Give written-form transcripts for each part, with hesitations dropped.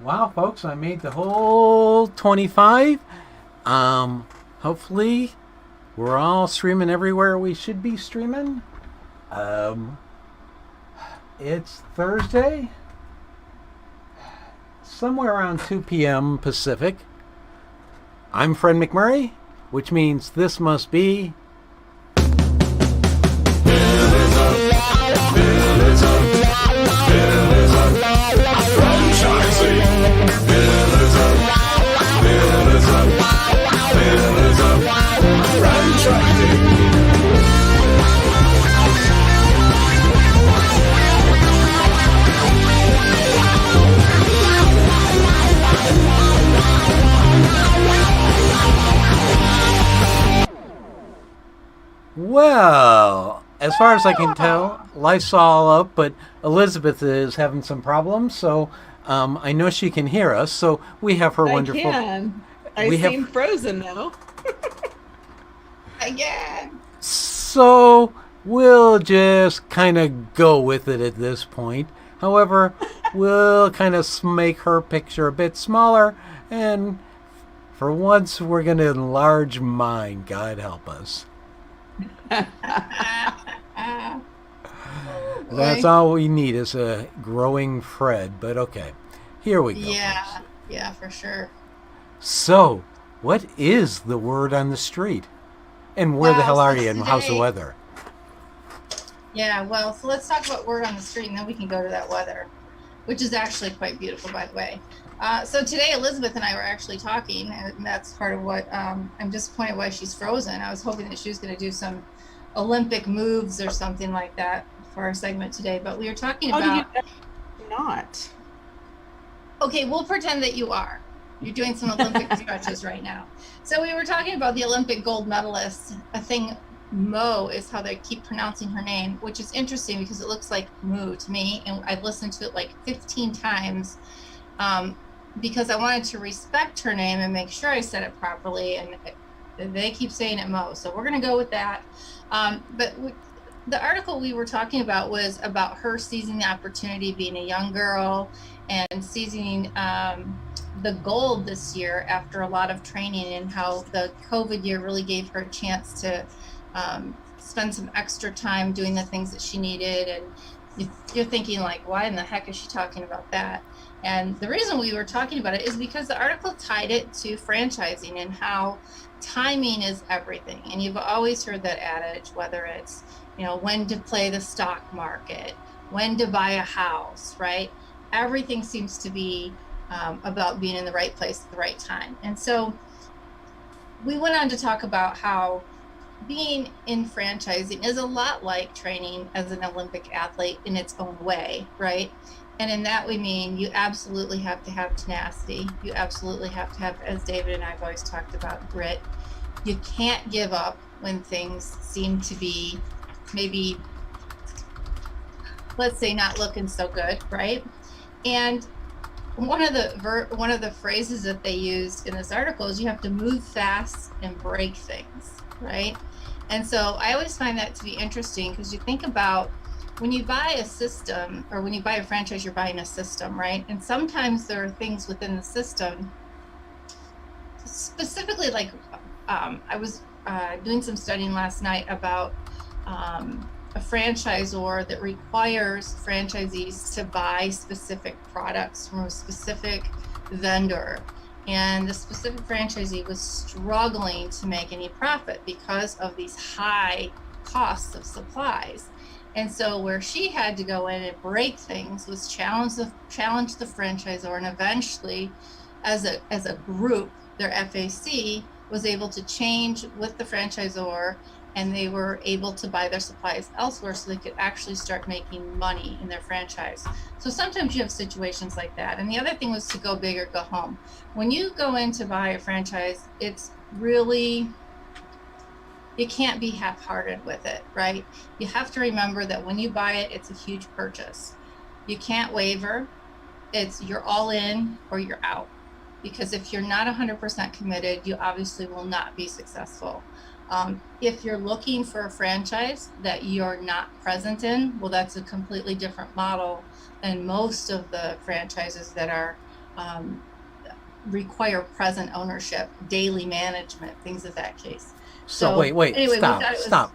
Wow, folks, I made the whole 25. Hopefully, we're all streaming everywhere we should be streaming. Um, it's Thursday, somewhere around 2 p.m. Pacific. I'm Fred McMurray, which means this must be. Well, as far as I can tell, life's all up, but Elizabeth is having some problems, so I know she can hear us. So we have her I wonderful. can. I We seem have frozen though. Again. so we'll just kind of go with it at this point. However, we'll kind of make her picture a bit smaller, and for once, we're going to enlarge mine. God help us. That's all we need is a growing Fred. But okay, here we go. Yeah, folks. yeah, for sure. So, what is the word on the street? And where the hell are you? And how's the today- weather? Yeah, well, so let's talk about word on the street, and then we can go to that weather, which is actually quite beautiful, by the way. So today, Elizabeth and I were actually talking, and that's part of what I'm disappointed why she's frozen. I was hoping that she was going to do some Olympic moves or something like that for our segment today, but we were talking How about. do you not? Okay, we'll pretend that you are. You're doing some Olympic stretches right now. So we were talking about the Olympic gold medalist. I think Mo is how they keep pronouncing her name, which is interesting because it looks like Moo to me, and I've listened to it like 15 times because I wanted to respect her name and make sure I said it properly, and they keep saying it Mo, so we're going to go with that. The article we were talking about was about her seizing the opportunity, being a young girl, and seizing the gold this year after a lot of training, and how the COVID year really gave her a chance to spend some extra time doing the things that she needed. And you're thinking, like, why in the heck is she talking about that? And the reason we were talking about it is because the article tied it to franchising and how timing is everything. And you've always heard that adage, whether it's, when to play the stock market, when to buy a house, right? Everything seems to be about being in the right place at the right time. And so we went on to talk about how being in franchising is a lot like training as an Olympic athlete in its own way, right? And in that we mean you absolutely have to have tenacity. You absolutely have to have, as David and I've always talked about, grit. You can't give up when things seem to be maybe, let's say, not looking so good, right? And one of the phrases that they used in this article is you have to move fast and break things, right? And so I always find that to be interesting because you think about when you buy a system or when you buy a franchise, you're buying a system, right? And sometimes there are things within the system, specifically like I was doing some studying last night about a franchisor that requires franchisees to buy specific products from a specific vendor. And the specific franchisee was struggling to make any profit because of these high costs of supplies. And so where she had to go in and break things was challenge the franchisor, and eventually as a group, their FAC was able to change with the franchisor, and they were able to buy their supplies elsewhere so they could actually start making money in their franchise. So sometimes you have situations like that. And the other thing was to go big or go home. When you go in to buy a franchise, it's really, you can't be half-hearted with it, right? You have to remember that when you buy it, it's a huge purchase. You can't waver. You're all in or you're out. Because if you're not 100% committed, you obviously will not be successful. If you're looking for a franchise that you're not present in, well, that's a completely different model than most of the franchises that are um, require present ownership, daily management, things of that case. So wait, anyway, stop.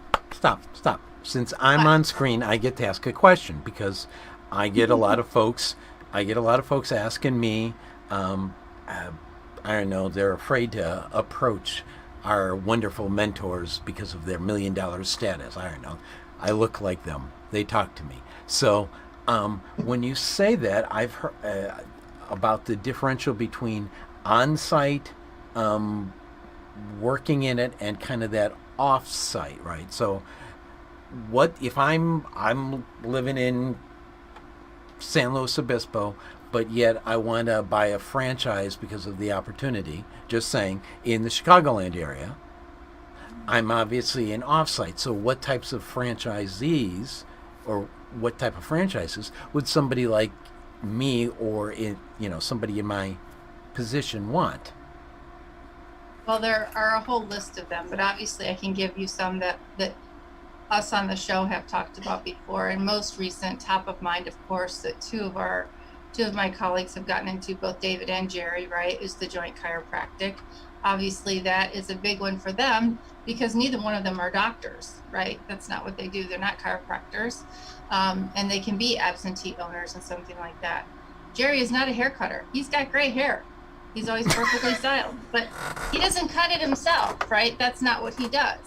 Since I'm on screen, I get to ask a question because I get a lot of folks. I get a lot of folks asking me. I don't know. They're afraid to approach our wonderful mentors because of their $1 million status. I don't know. I look like them. They talk to me. So when you say that, I've heard about the differential between on-site working in it and kind of that off-site, right? So what if I'm living in San Luis Obispo, but yet I want to buy a franchise because of the opportunity, just saying, in the Chicagoland area. I'm obviously an off-site. So what types of franchisees or what type of franchises would somebody like me or somebody in my position want? Well, there are a whole list of them, but obviously I can give you some that us on the show have talked about before. And most recent, top of mind, of course, that two of my colleagues have gotten into, both David and Jerry, right, is the joint chiropractic. Obviously, that is a big one for them because neither one of them are doctors, right? That's not what they do. They're not chiropractors. And they can be absentee owners and something like that. Jerry is not a hair cutter. He's got gray hair. He's always perfectly styled, but he doesn't cut it himself, right? That's not what he does.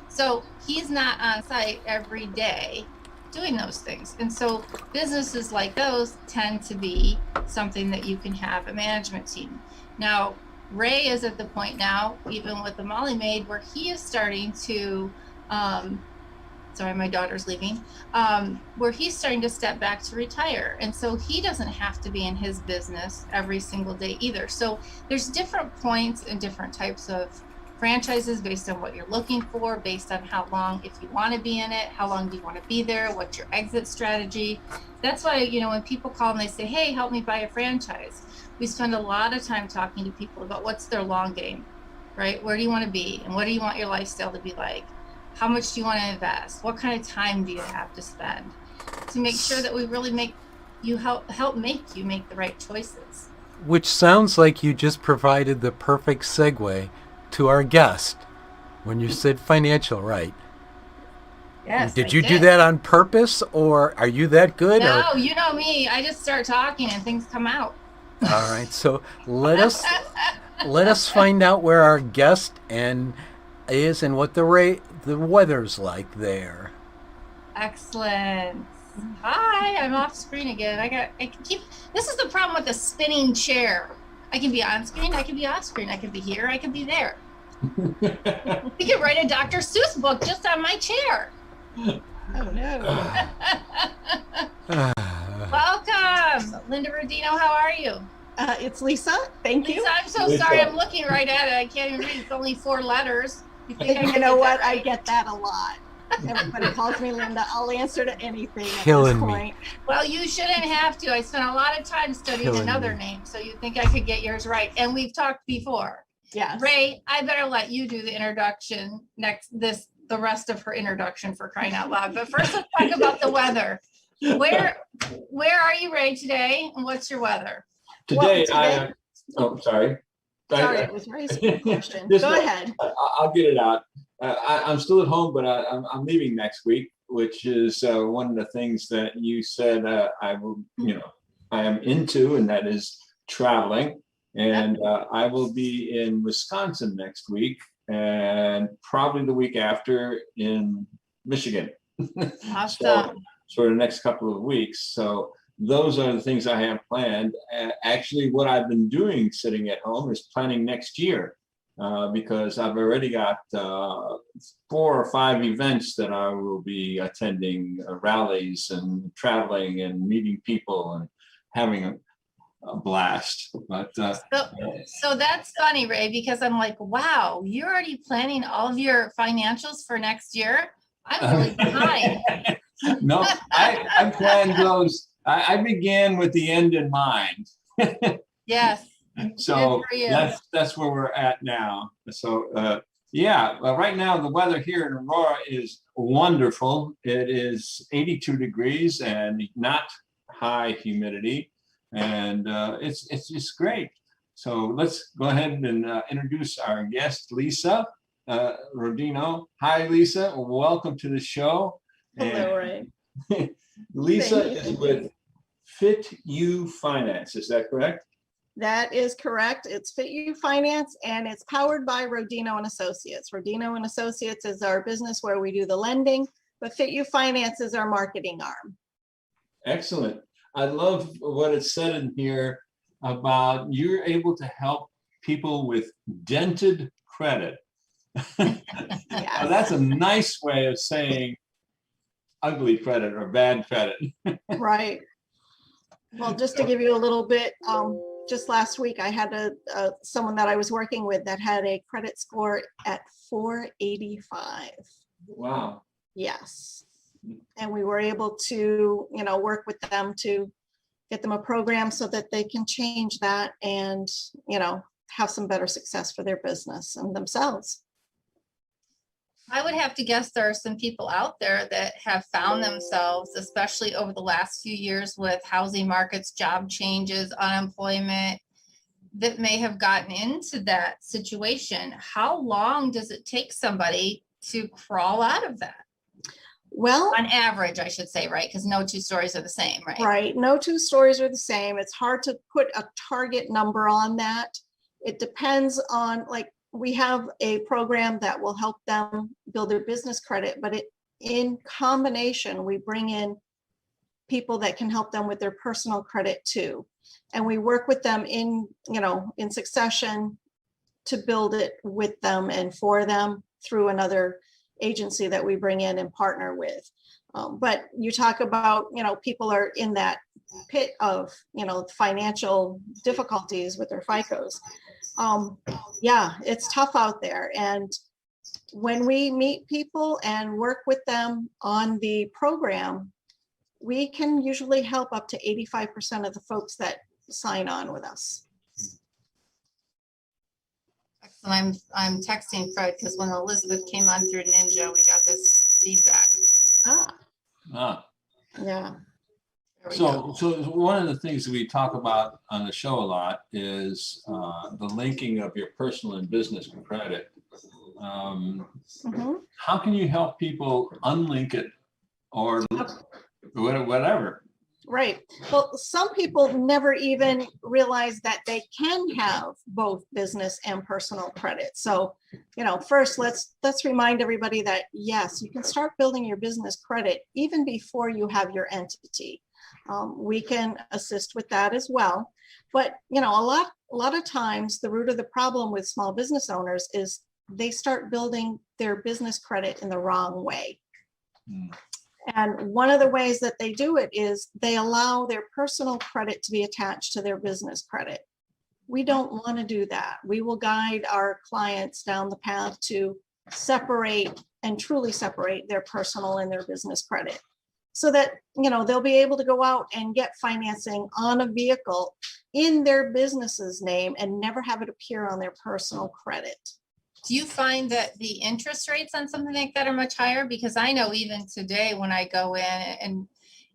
So he's not on site every day doing those things. And so businesses like those tend to be something that you can have a management team. Now, Ray is at the point now, even with the Molly Maid, where he is starting to, sorry, my daughter's leaving, where he's starting to step back to retire. And so he doesn't have to be in his business every single day either. So there's different points and different types of franchises based on what you're looking for, based on how long, if you want to be in it, how long do you want to be there, what's your exit strategy. That's why, when people call and they say, hey, help me buy a franchise, we spend a lot of time talking to people about what's their long game, right? Where do you want to be? And what do you want your lifestyle to be like? How much do you want to invest? What kind of time do you have to spend to make sure that we really help make you make the right choices? Which sounds like you just provided the perfect segue to our guest when you said financial, right? Yes. Did you do that on purpose, or are you that good? No, you know me. I just start talking and things come out. All right, so let us find out where our guest is and what the weather's like there. Excellent. Hi, I'm off screen again. This is the problem with the spinning chair. I can be on screen, I can be off screen, I can be here, I can be there. We could write a Dr. Seuss book just on my chair. Oh no. Welcome, Linda Rodino. How are you? It's Lisa. Thank you. Lisa, I'm so sorry. I'm looking right at it. I can't even read. It's only 4 letters. You know what? Right? I get that a lot. Everybody calls me Linda. I'll answer to anything at Killing this point. Me. Well, you shouldn't have to. I spent a lot of time studying another name, so you think I could get yours right. And we've talked before. Yes. Ray, I better let you do the introduction the rest of her introduction, for crying out loud. But first, let's talk about the weather. Where are you, Ray, today? And what's your weather? Today, sorry. Sorry, it was Ray's question. Go ahead. I'll get it out. I'm still at home, but I'm leaving next week, which is one of the things that you said I am into, and that is traveling. And I will be in Wisconsin next week, and probably the week after in Michigan. Awesome. So for the next couple of weeks. So those are the things I have planned. Actually, what I've been doing sitting at home is planning next year, because I've already got 4 or 5 events that I will be attending, rallies and traveling and meeting people and having a blast. But so that's funny, Ray, because I'm like, wow, you're already planning all of your financials for next year. I'm really behind. No, I planned those. I began with the end in mind. Yes. So that's where we're at now. So right now the weather here in Aurora is wonderful. It is 82 degrees and not high humidity. and it's just great. So let's go ahead and introduce our guest, Lisa Rodino. Hi, Lisa. Welcome to the show. Hello, Ray. Lisa Thank is you. with Fit You Finance. Is that correct? That is correct. It's Fit You Finance, and it's powered by Rodino and Associates. Rodino and Associates is our business where we do the lending, but Fit You Finance is our marketing arm. Excellent. I love what it said in here about you're able to help people with dented credit. Now, that's a nice way of saying ugly credit or bad credit. Right. Well, just to give you a little bit, just last week I had someone that I was working with that had a credit score at 485. Wow. Yes. And we were able to, work with them to get them a program so that they can change that and, have some better success for their business and themselves. I would have to guess there are some people out there that have found themselves, especially over the last few years with housing markets, job changes, unemployment, that may have gotten into that situation. How long does it take somebody to crawl out of that? Well, On average, I should say, right? Because no two stories are the same, right? right. No two stories are the same. It's hard to put a target number on that. It depends on, we have a program that will help them build their business credit, but in combination, we bring in people that can help them with their personal credit too. And we work with them in succession to build it with them and for them through another agency that we bring in and partner with. But you talk about, people are in that pit of, financial difficulties with their FICOs. Yeah, it's tough out there. And when we meet people and work with them on the program, we can usually help up to 85% of the folks that sign on with us. Excellent. I'm texting Fred because when Elizabeth came on through Ninja, we got this feedback. Yeah. So one of the things that we talk about on the show a lot is the linking of your personal and business credit. How can you help people unlink it or whatever? Right. Well, some people never even realize that they can have both business and personal credit. So, first let's remind everybody that yes, you can start building your business credit even before you have your entity. We can assist with that as well. But, a lot of times the root of the problem with small business owners is they start building their business credit in the wrong way. And one of the ways that they do it is they allow their personal credit to be attached to their business credit. We don't want to do that. We will guide our clients down the path to separate and truly separate their personal and their business credit so that, they'll be able to go out and get financing on a vehicle in their business's name and never have it appear on their personal credit. Do you find that the interest rates on something like that are much higher? Because I know even today when I go in and,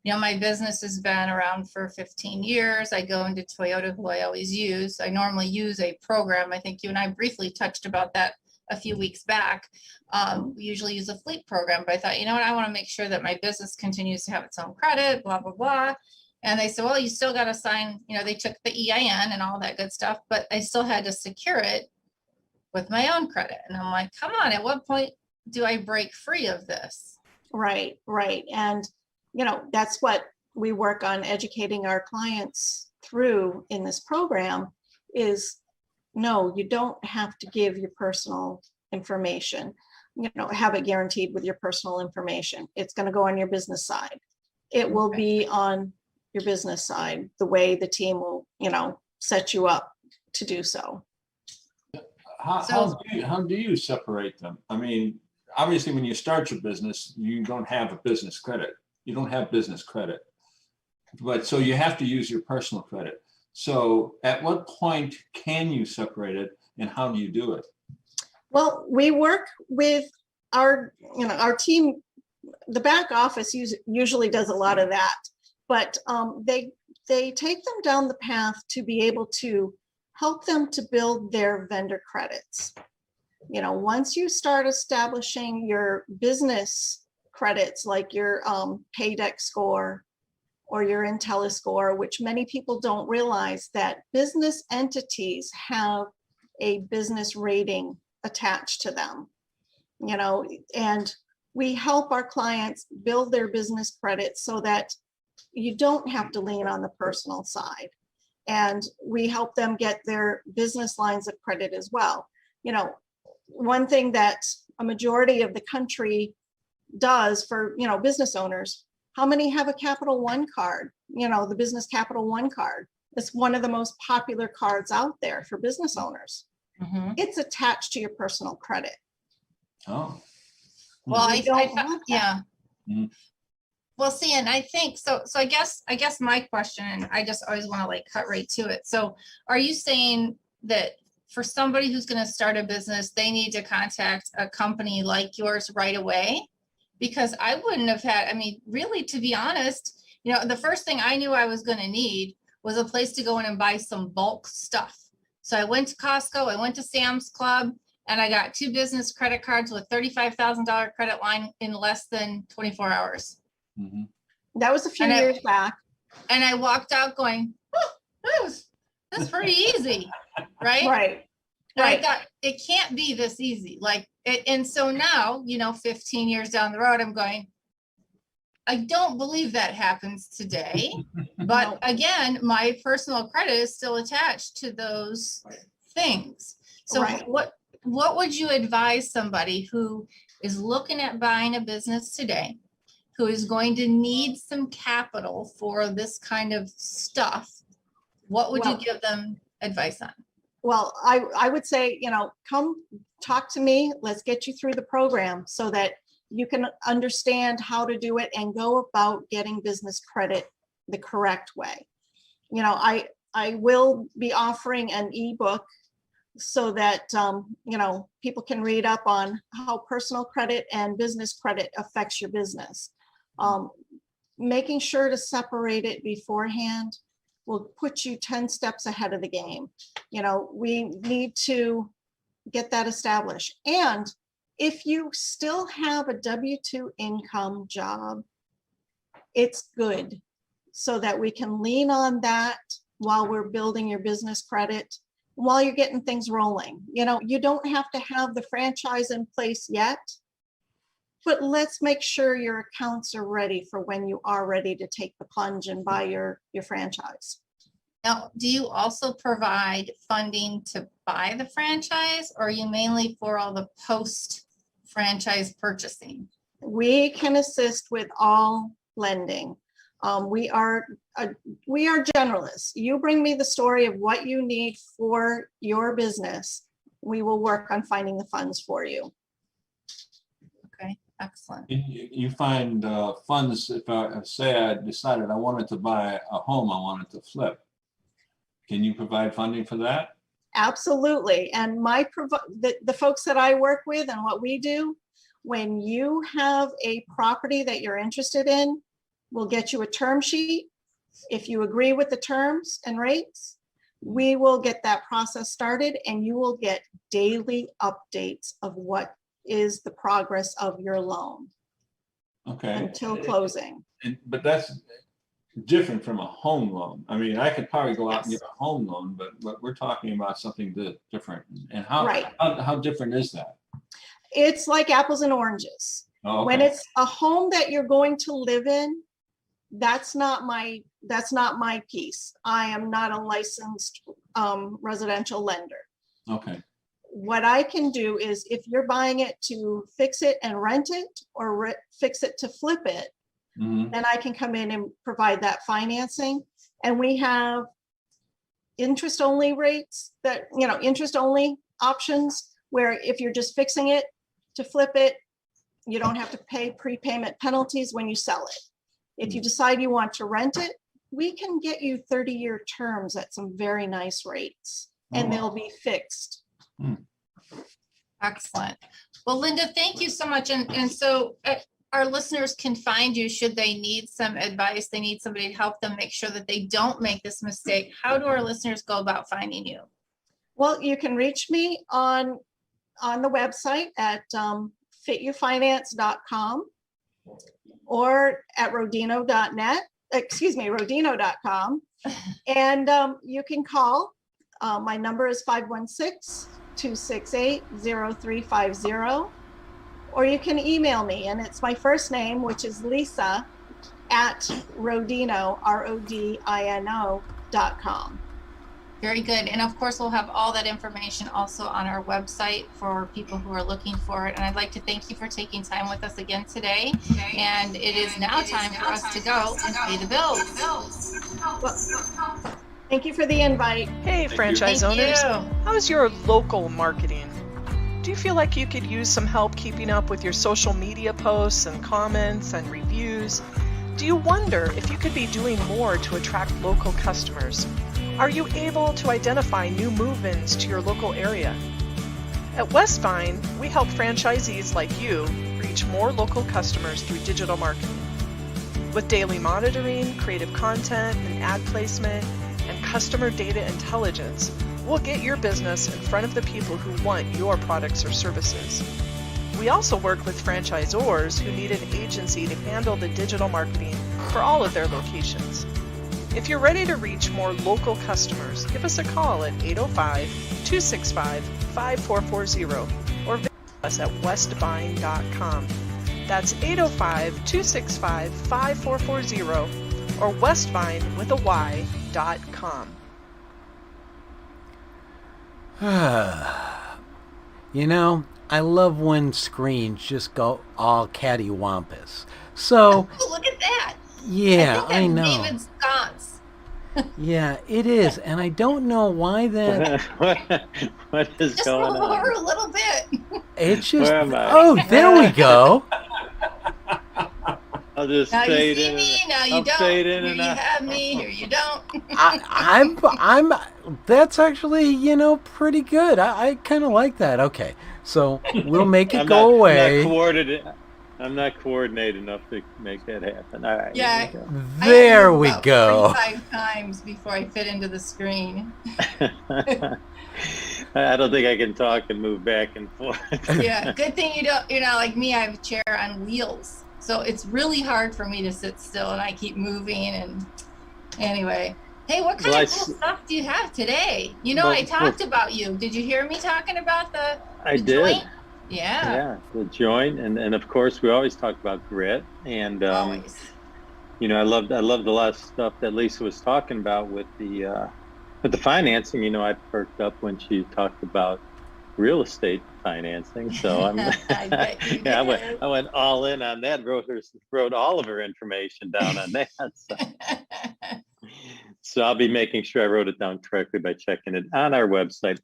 my business has been around for 15 years. I go into Toyota, who I always use. I normally use a program. I think you and I briefly touched about that a few weeks back. We usually use a fleet program, but I thought, I want to make sure that my business continues to have its own credit, blah, blah, blah. And they said, well, you still got to sign, they took the EIN and all that good stuff, but I still had to secure it with my own credit. And I'm like, come on, at what point do I break free of this? Right. And, that's what we work on educating our clients through in this program is, no, you don't have to give your personal information, have it guaranteed with your personal information. It's going to go on your business side. It will be on your business side, the way the team will, set you up to do so. How do you separate them? I mean, obviously, when you start your business, you don't have a business credit. You don't have business credit, but so you have to use your personal credit. So at what point can you separate it and how do you do it? Well, we work with our team. The back office usually does a lot of that, but they they take them down the path to be able to help them to build their vendor credits. You know, once you start establishing your business credits, like your Paydex score or your IntelliScore, which many people don't realize that business entities have a business rating attached to them, you know, and we help our clients build their business credit so that you don't have to lean on the personal side. And we help them get their business lines of credit as well. You know, one thing that a majority of the country does for, you know, business owners, how many have a Capital One card? You know, the business Capital One card. It's one of the most popular cards out there for business owners. Mhm. It's attached to your personal credit. Oh. Well, We don't want that. yeah. Mhm. Well, see, and I think so. I guess my question, and I just always want to like cut right to it. So, are you saying that for somebody who's going to start a business, they need to contact a company like yours right away? Because I wouldn't have had. I mean, really, to be honest, you know, the first thing I knew I was going to need was a place to go in and buy some bulk stuff. So I went to Costco, I went to Sam's Club, and I got 2 business credit cards with $35,000 credit line in less than 24 hours. Mm-hmm. That was a few And I- years back. And I walked out going, oh, that's pretty easy, right? Right. And Right. I thought it can't be this easy. Like, and so now, you know, 15 years down the road, I'm going, I don't believe that happens today. But again, my personal credit is still attached to those things. So Right. what would you advise somebody who is looking at buying a business today, who is going to need some capital for this kind of stuff? What would you Well- give them advice on? Well, I would say, you know, come talk to me. Let's get you through the program so that you can understand how to do it and go about getting business credit the correct way. You know, I will be offering an ebook so that, you know, people can read up on how personal credit and business credit affects your business. Making sure to separate it beforehand will put you 10 steps ahead of the game. You know, we need to get that established. And if you still have a W-2 income job, it's good so that we can lean on that while we're building your business credit, while you're getting things rolling. You know, you don't have to have the franchise in place yet, but let's make sure your accounts are ready for when you are ready to take the plunge and buy your franchise. Now, do you also provide funding to buy the franchise, or are you mainly for all the post-franchise purchasing? We can assist with all lending. We are generalists. You bring me the story of what you need for your business. We will work on finding the funds for you. Okay, excellent. You find funds, if I say I decided I wanted to buy a home, I wanted to flip. Can you provide funding for that? Absolutely. And the folks that I work with and what we do, when you have a property that you're interested in, we'll get you a term sheet. If you agree with the terms and rates, we will get that process started and you will get daily updates of what is the progress of your loan Okay. until closing. But that's different from a home loan. I mean, I could probably go out and get a home loan, but we're talking about something different. And how different is that? It's like apples and oranges. Oh, okay. When it's a home that you're going to live in, that's not my piece. I am not a licensed residential lender. Okay. What I can do is if you're buying it to fix it and rent it or fix it to flip it, Mm-hmm. then I can come in and provide that financing. And we have interest only rates that, you know, interest only options where if you're just fixing it to flip it, you don't have to pay prepayment penalties when you sell it. If you decide you want to rent it, we can get you 30-year terms at some very nice rates and they'll be fixed. Excellent. Well, Linda, thank you so much. And so our listeners can find you should they need some advice, they need somebody to help them make sure that they don't make this mistake, how do our listeners go about finding you? Well, you can reach me on the website at fitufinance.com or at rodino.net, rodino.com. And you can call. My number is 516-268-0350. Or you can email me, and it's my first name, which is Lisa, at Rodino, RODINO.com. Very good. And of course, we'll have all that information also on our website for people who are looking for it. And I'd like to thank you for taking time with us again today. And it is now time for us to go and pay the bills. Well, thank you for the invite. Hey, franchise Thank owners. you. How's your local marketing? Do you feel like you could use some help keeping up with your social media posts and comments and reviews? Do you wonder if you could be doing more to attract local customers? Are you able to identify new move-ins to your local area? At Westvine, we help franchisees like you reach more local customers through digital marketing. With daily monitoring, creative content, and ad placement, and customer data intelligence, we'll get your business in front of the people who want your products or services. We also work with franchisors who need an agency to handle the digital marketing for all of their locations. If you're ready to reach more local customers, give us a call at 805-265-5440 or visit us at westvine.com. That's 805-265-5440 or westvine.com. You know, I love when screens just go all cattywampus. So, Oh, look at that. yeah, I I think know. that's David sconce. Yeah, it is. And I don't know why that. What is Just going move over on? a little bit. It's just. Where am I? Oh, there we go. I'll just Now you fade see in. me, now you I'll don't. fade in Here and you out. have me, here you don't. I'm. That's actually, pretty good. I kind of like that. Okay, so we'll make it go away. I'm not coordinated enough to make that happen. All right. Yeah. Here There I we about go. 45 times before I fit into the screen. we go. I don't think I can talk and move back and forth. Yeah, good thing you're not like me. I have a chair on wheels. So it's really hard for me to sit still and I keep moving. And anyway, hey, what kind of cool stuff do you have today? I talked about you. Did you hear me talking about the did. joint? Yeah. Yeah, the joint, and of course we always talk about grit, and Always. I loved the last stuff that Lisa was talking about with the financing. I perked up when she talked about real estate financing. So I'm I bet you yeah, did. I went all in on that. Wrote all of her information down on that. So I'll be making sure I wrote it down correctly by checking it on our website.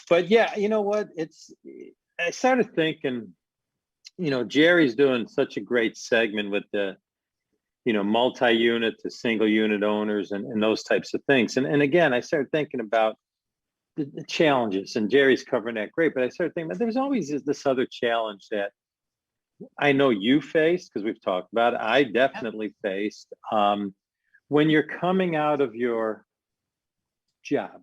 But yeah, you know what? I started thinking, Jerry's doing such a great segment with the, multi-unit to single unit owners and those types of things. And again, I started thinking about the challenges, and Jerry's covering that great, but I started thinking that there's always this other challenge that I know you faced, because we've talked about it. I definitely faced when you're coming out of your job.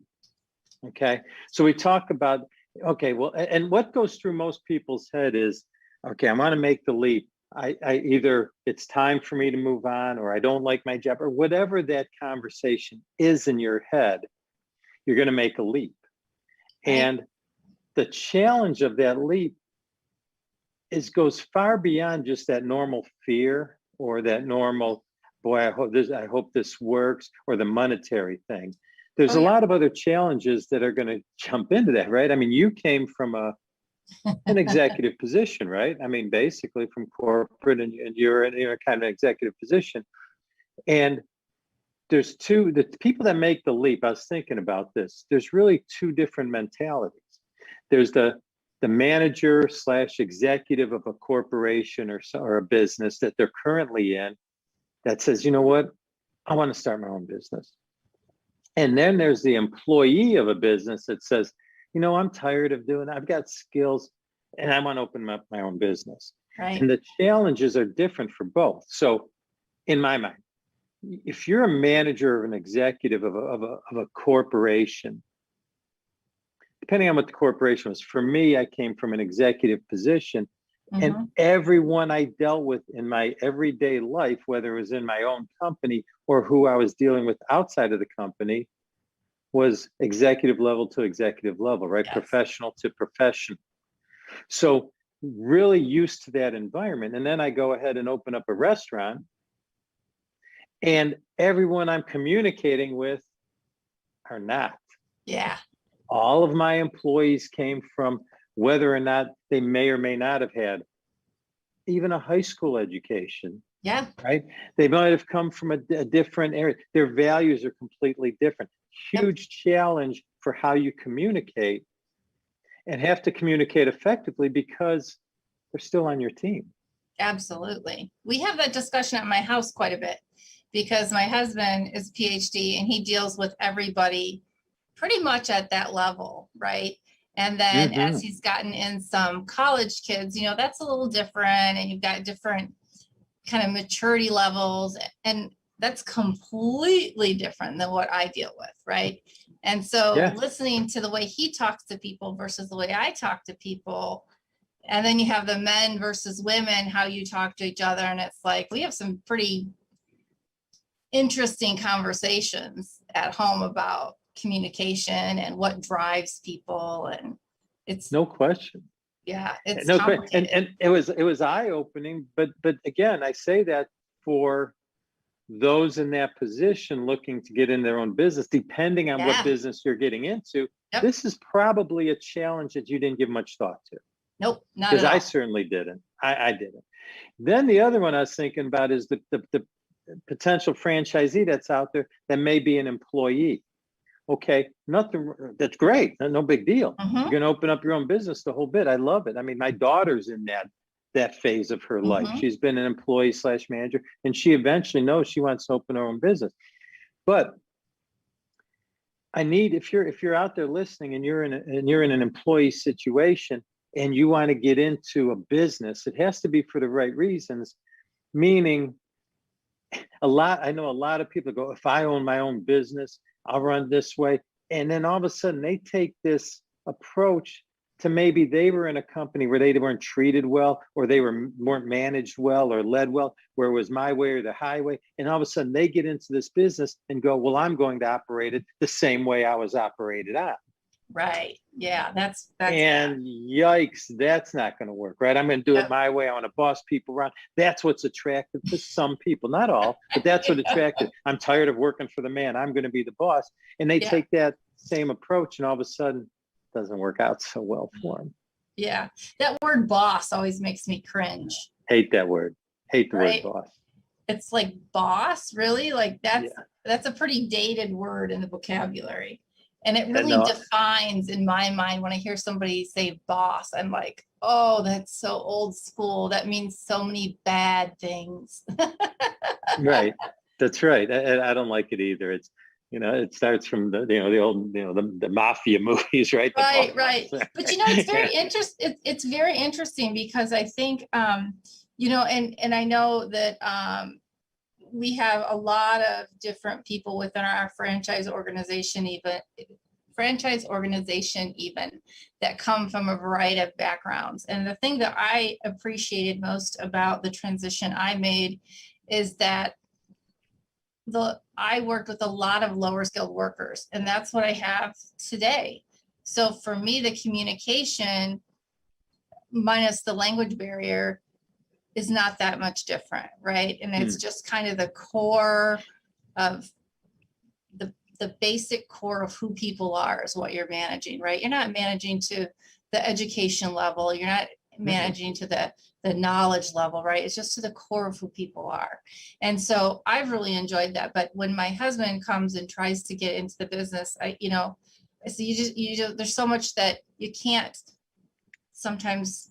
Okay. So we talk about, okay, well, and what goes through most people's head is, okay, I want to make the leap. I either it's time for me to move on, or I don't like my job, or whatever that conversation is in your head, you're going to make a leap. Right. And the challenge of that leap goes far beyond just that normal fear or that normal, boy, I hope this works, or the monetary thing. There's a lot of other challenges that are going to jump into that, right? I mean, you came from an executive position, right? I mean, basically from corporate, and you're in kind of an executive position. And there's the people that make the leap. I was thinking about this. There's really two different mentalities. There's the manager / executive of a corporation or a business that they're currently in that says, you know what, I want to start my own business. And then there's the employee of a business that says, I'm tired of doing it. I've got skills and I want to open up my own business. Right. And the challenges are different for both. So in my mind, if you're a manager or an executive of a corporation, depending on what the corporation was, for me, I came from an executive position, and everyone I dealt with in my everyday life, whether it was in my own company or who I was dealing with outside of the company, was executive level to executive level, right? Yes. Professional to professional. So really used to that environment. And then I go ahead and open up a restaurant, and everyone I'm communicating with are not. Yeah. All of my employees came from, whether or not they may or may not have had even a high school education, Yeah. right? They might have come from a different area. Their values are completely different. Huge challenge for how you communicate, and have to communicate effectively because they're still on your team. Absolutely. We have that discussion at my house quite a bit because my husband is a PhD and he deals with everybody pretty much at that level, right? And then as he's gotten in some college kids, you know, that's a little different, and you've got different kind of maturity levels, and that's completely different than what I deal with, right? And so listening to the way he talks to people versus the way I talk to people, and then you have the men versus women, how you talk to each other, and it's like we have some pretty interesting conversations at home about communication and what drives people, and it's no question. Yeah, it's no complicated. And it was eye-opening, but again, I say that for those in that position looking to get in their own business, depending on what business you're getting into. This is probably a challenge that you didn't give much thought to. Nope, not at all. Because I certainly didn't. I didn't. Then the other one I was thinking about is the potential franchisee that's out there that may be an employee. Okay, nothing, that's great, no big deal. You're gonna open up your own business the whole bit. I love it. I mean, my daughter's in that phase of her life. She's been an employee / manager, and she eventually knows she wants to open her own business. But I need, if you're out there listening and you're in an employee situation and you want to get into a business, it has to be for the right reasons. Meaning, I know a lot of people go, if I own my own business, I'll run this way. And then all of a sudden they take this approach to maybe they were in a company where they weren't treated well, or they weren't managed well or led well, where it was my way or the highway. And all of a sudden they get into this business and go, well, I'm going to operate it the same way I was operated on. Right. Yeah, that's and yikes, that's not going to work, right? I'm going to do it my way. I want to boss people around. That's what's attractive to some people, not all, but that's what attractive. I'm tired of working for the man. I'm going to be the boss. And they take that same approach, and all of a sudden it doesn't work out so well for them. Yeah. That word boss always makes me cringe. Hate that word. Hate the word boss. It's like boss, really? Like that's a pretty dated word in the vocabulary. And it really defines, in my mind, when I hear somebody say boss, I'm like, oh, that's so old school. That means so many bad things. Right. That's right. I don't like it either. It's, it starts from the old, the mafia movies, right? Right. But it's very interesting. It's very interesting because I think, and I know that we have a lot of different people within our franchise organization, even that come from a variety of backgrounds. And the thing that I appreciated most about the transition I made is that I worked with a lot of lower skilled workers, and that's what I have today. So for me, the communication minus the language barrier is not that much different, right? And it's just kind of the core of the basic core of who people are is what you're managing, right? You're not managing to the education level. You're not managing to the knowledge level, right? It's just to the core of who people are. And so I've really enjoyed that. But when my husband comes and tries to get into the business, so there's so much that you can't sometimes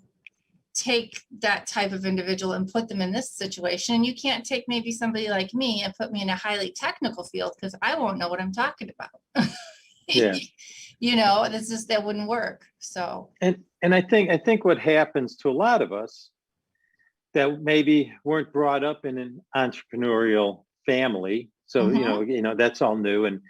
take that type of individual and put them in this situation. And you can't take maybe somebody like me and put me in a highly technical field because I won't know what I'm talking about. That wouldn't work. So and I think what happens to a lot of us that maybe weren't brought up in an entrepreneurial family. So, that's all new. And,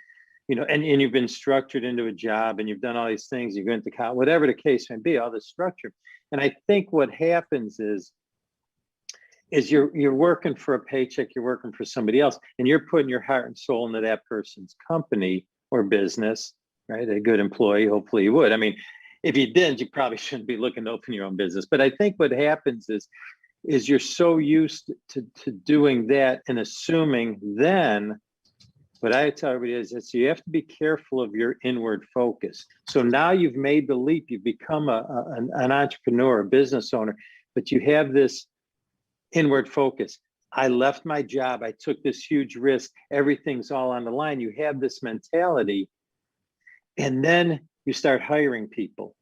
and you've been structured into a job and you've done all these things, you go into college, whatever the case may be, all the structure. And I think what happens is you're working for a paycheck, you're working for somebody else, and you're putting your heart and soul into that person's company or business, right? A good employee, hopefully you would. I mean, if you didn't, you probably shouldn't be looking to open your own business. But I think what happens is you're so used to doing that and assuming then, what I tell everybody is you have to be careful of your inward focus. So now you've made the leap, you've become an entrepreneur, a business owner, but you have this inward focus. I left my job, I took this huge risk, everything's all on the line. You have this mentality, and then you start hiring people.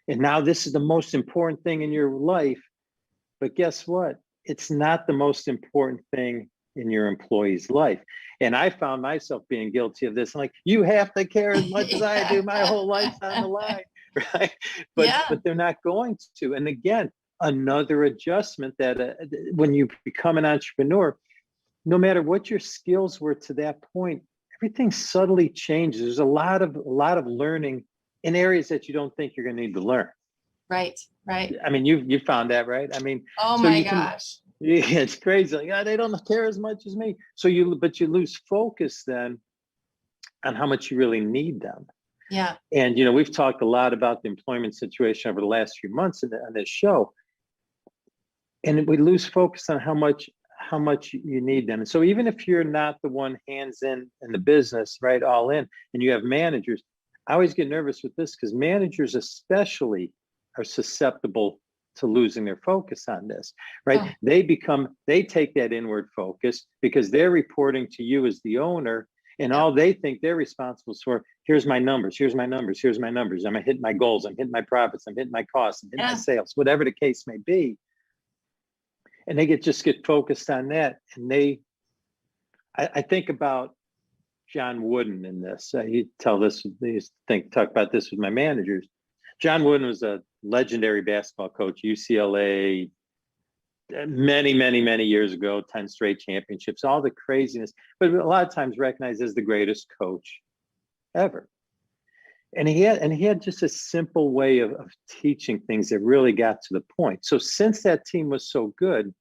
And now this is the most important thing in your life. But guess what? It's not the most important thing in your employee's life. And I found myself being guilty of this. Like, you have to care as much as I do. My whole life's on the line, right? But they're not going to. And again, another adjustment that when you become an entrepreneur, no matter what your skills were to that point, everything subtly changes. There's a lot of learning in areas that you don't think you're going to need to learn. Right. I mean, you found that, right? I mean, oh so my gosh. Yeah, it's crazy. Like, they don't care as much as me. So you lose focus then on how much you really need them. Yeah. And, we've talked a lot about the employment situation over the last few months on this show. And we lose focus on how much you need them. And so even if you're not the one hands in the business, right, all in, and you have managers, I always get nervous with this because managers especially are susceptible to losing their focus on this, right? Oh. They take that inward focus because they're reporting to you as the owner, and all they think they're responsible for, here's my numbers. I'm hitting my goals, I'm hitting my profits, I'm hitting my costs, I'm hitting my sales, whatever the case may be. And they just get focused on that. And I think about John Wooden in this. He used to talk about this with my managers. John Wooden was a legendary basketball coach, UCLA, many, many, many years ago, 10 straight championships, all the craziness, but a lot of times recognized as the greatest coach ever. And he had just a simple way of teaching things that really got to the point. So since that team was so good,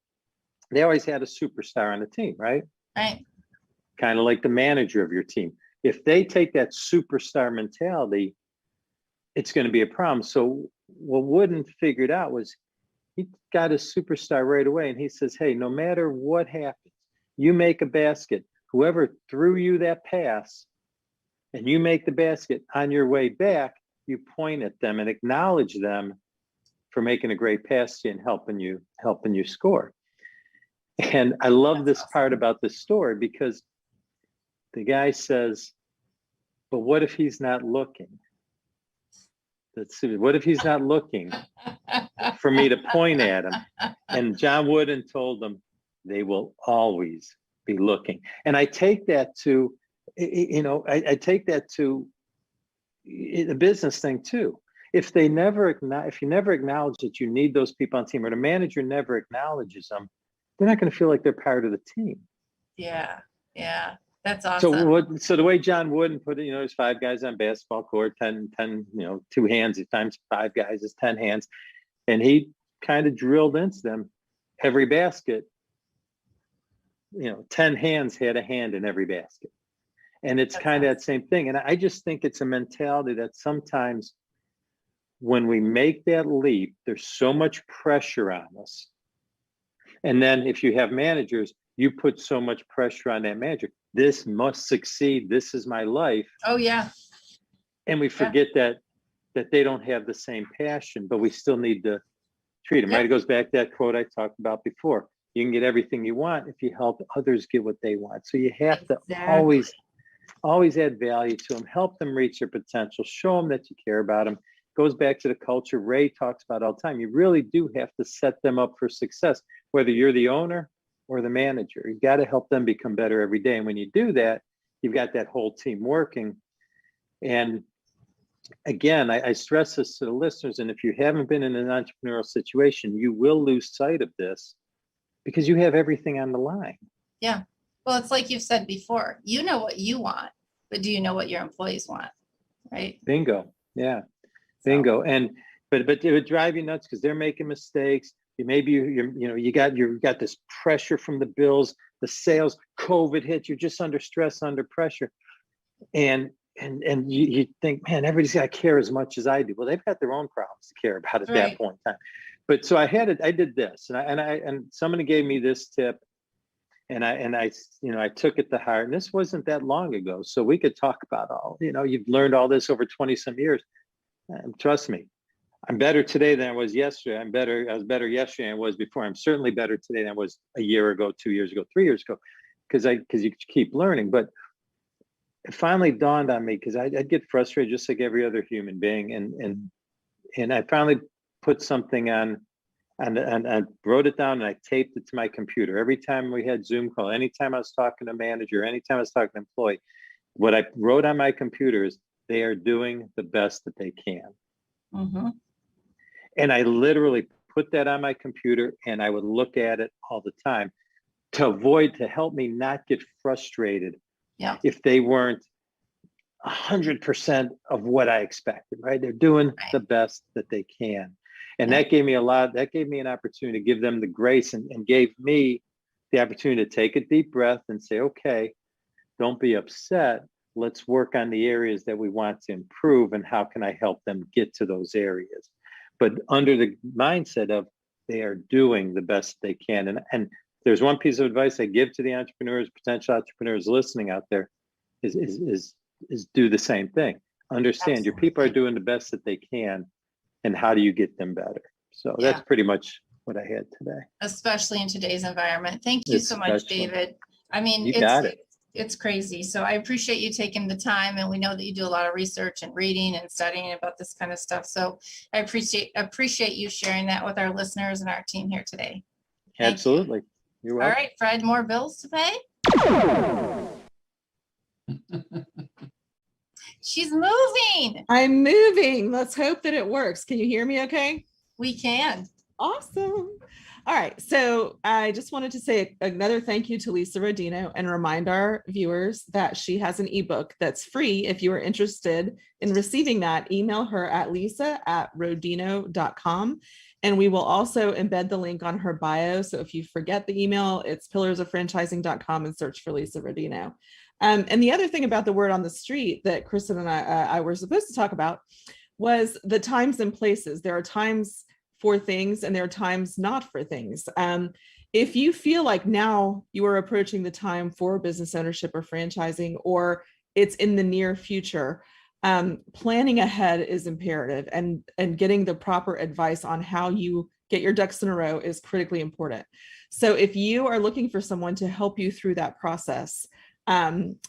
they always had a superstar on the team, right? Right. Kind of like the manager of your team. If they take that superstar mentality, it's going to be a problem. So what Wooden figured out was he got a superstar right away. And he says, hey, no matter what happens, you make a basket, whoever threw you that pass, and you make the basket, on your way back, you point at them and acknowledge them for making a great pass to you and helping you score. And I love this part about this story because the guy says, but what if he's not looking? What if he's not looking for me to point at him? And John Wooden told them, they will always be looking. And I take that to, I take that to the business thing too. If you never acknowledge that you need those people on the team, or the manager never acknowledges them, they're not going to feel like they're part of the team. Yeah. That's awesome. So the way John Wooden put it, there's 5 guys on basketball court, 10, 2 hands times 5 guys is 10 hands. And he kind of drilled into them every basket, 10 hands had a hand in every basket. And it's kind of that same thing. And I just think it's a mentality that sometimes when we make that leap, there's so much pressure on us. And then if you have managers, you put so much pressure on that manager. This must succeed. This is my life. Oh, yeah. And we forget that they don't have the same passion, but we still need to treat them, right? It goes back to that quote I talked about before. You can get everything you want if you help others get what they want. So you have to always add value to them, help them reach their potential, show them that you care about them. Goes back to the culture Ray talks about all the time. You really do have to set them up for success, whether you're the owner or the manager. You got to help them become better every day. And when you do that, you've got that whole team working. And again, I stress this to the listeners. And if you haven't been in an entrepreneurial situation, you will lose sight of this. because you have everything on the line. Yeah. Well, it's like you've said before, you know what you want, but do you know what your employees want? Right. Bingo. Yeah. So, Bingo. And but it would drive you nuts because they're making mistakes. You got this pressure from the bills, the sales, COVID hits, you're just under stress, under pressure. And you think, man, everybody's got to care as much as I do. Well, they've got their own problems to care about at that point in time. But so I did this, and somebody gave me this tip, and I took it to heart. And this wasn't that long ago, so we could talk about all. You've learned all this over 20 some years. Trust me, I'm better today than I was yesterday. I was better yesterday than I was before. I'm certainly better today than I was a year ago, 2 years ago, 3 years ago, because you keep learning. But it finally dawned on me, because I'd get frustrated just like every other human being, and I finally put something on, and I wrote it down, and I taped it to my computer. Every time we had Zoom call, anytime I was talking to a manager, anytime I was talking to an employee, what I wrote on my computer is, they are doing the best that they can. mm-hmm. And I literally put that on my computer, and I would look at it all the time to help me not get frustrated if they weren't 100% of what I expected, right? They're doing the best that they can. And that gave me an opportunity to give them the grace, and gave me the opportunity to take a deep breath and say, okay, don't be upset. Let's work on the areas that we want to improve, and how can I help them get to those areas? But under the mindset of they are doing the best they can. And there's one piece of advice I give to the entrepreneurs, potential entrepreneurs listening out there, is do the same thing. Understand your people are doing the best that they can, and how do you get them better? So that's pretty much what I had today. Especially in today's environment. Thank you so much, David. I mean, it's crazy. So I appreciate you taking the time, and we know that you do a lot of research and reading and studying about this kind of stuff. So I appreciate you sharing that with our listeners and our team here today. Absolutely. You're welcome. All right, Fred, more bills to pay? She's moving. I'm moving. Let's hope that it works. Can you hear me okay? We can. Awesome. All right. So I just wanted to say another thank you to Lisa Rodino, and remind our viewers that she has an ebook that's free. If you are interested in receiving that, email her at lisa@rodino.com. And we will also embed the link on her bio. So if you forget the email, it's pillarsoffranchising.com, and search for Lisa Rodino. And the other thing about the word on the street that Kristen and I were supposed to talk about was the times and places. There are times for things, and there are times not for things. If you feel like now you are approaching the time for business ownership or franchising, or it's in the near future, planning ahead is imperative, and getting the proper advice on how you get your ducks in a row is critically important. So if you are looking for someone to help you through that process,